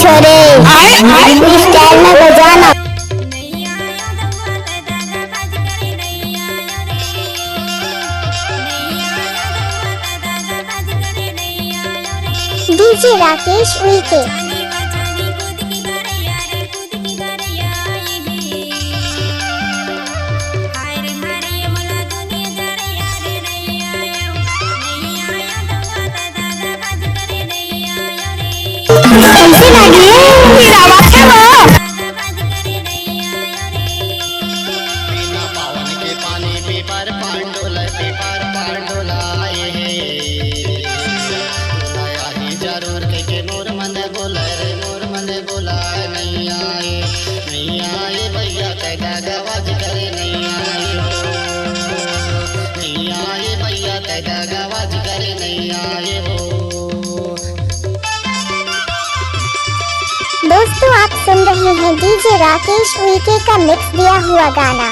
छोरे स्टाइल में बजाना। डीजे राकेश उइके। कैसी लगी मेरा आवाज है वो? बिना पावन के पानी पेपर पांडोला आए हैं आया ही जरूर के नूर मन बोला नहीं आए भैया कैदा गवाज करे नहीं आए हो नहीं आए भैया कैदा गवाज करे नहीं आए हो। दोस्तों आप सुन रहे हैं डीजे राकेश उइके का मिक्स दिया हुआ गाना।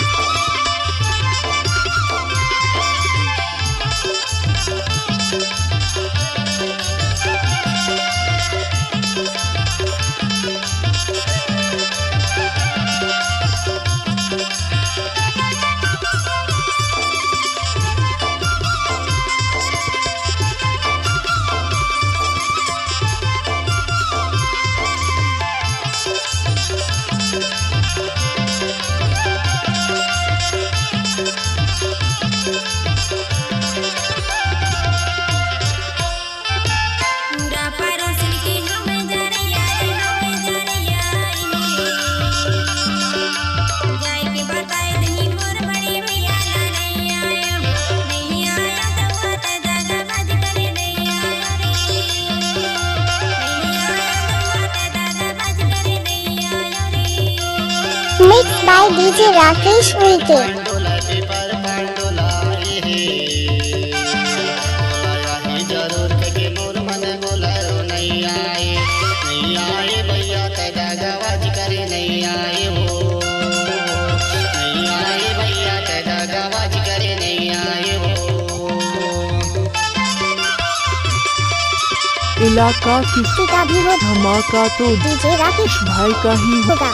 Mix by DJ Rakesh Uikey. जरूर के नूर मन बोला नहीं आए भैया कैदा गवाज करे नहीं आए हो नहीं आए भैया कैदा गवाज करे नहीं आए हो। इलाका किसी का भी हो धमाका तो डीजे राकेश भाई का ही होगा।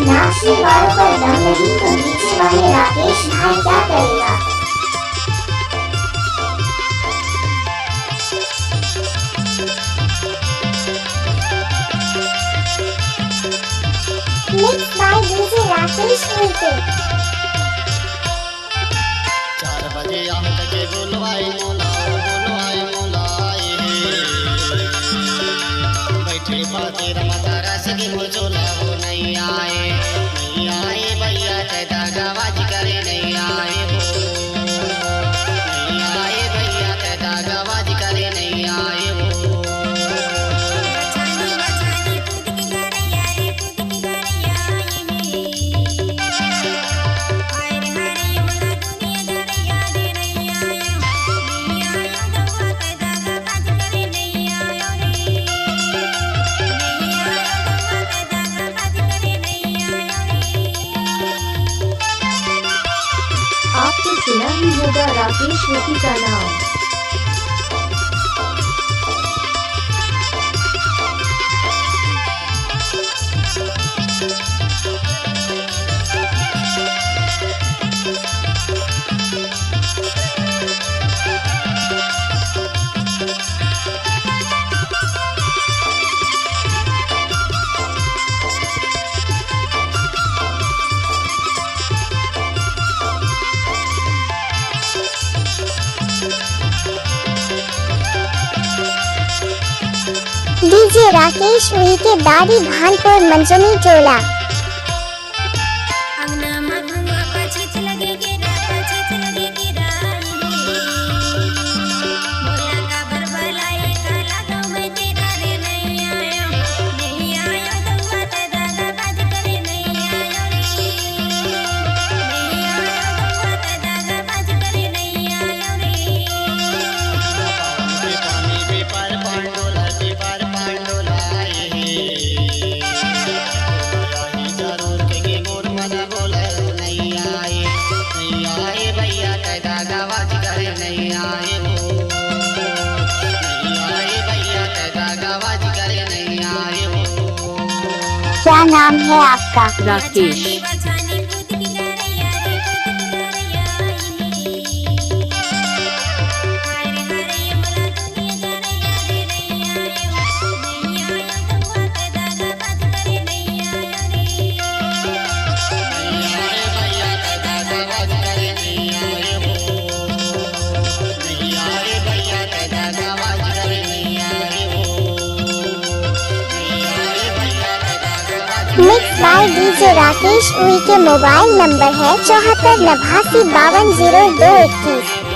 नाचने वालों पर दम नहीं तो नीचे वाले राकेश भाई क्या करेगा? Mix by DJ Rakesh Uikey. 4 बजे आम के बुलवाए मोला बैठे बाते रमता रस के मुझोला हो नहीं आए भैया कैदा गवाज करे नहीं आए हो नहीं आए भैया कैदा गवाज करे नहीं आए हो। आपने सुना ही होगा राकेश उइके का नाम। डीजे राकेश उइके दादी भानपुर मंजनी टोला। पांडोला नाम है आपका? Rakesh. Mix by DJ Rakesh उई के मोबाइल नंबर है 74 89 52 02 21।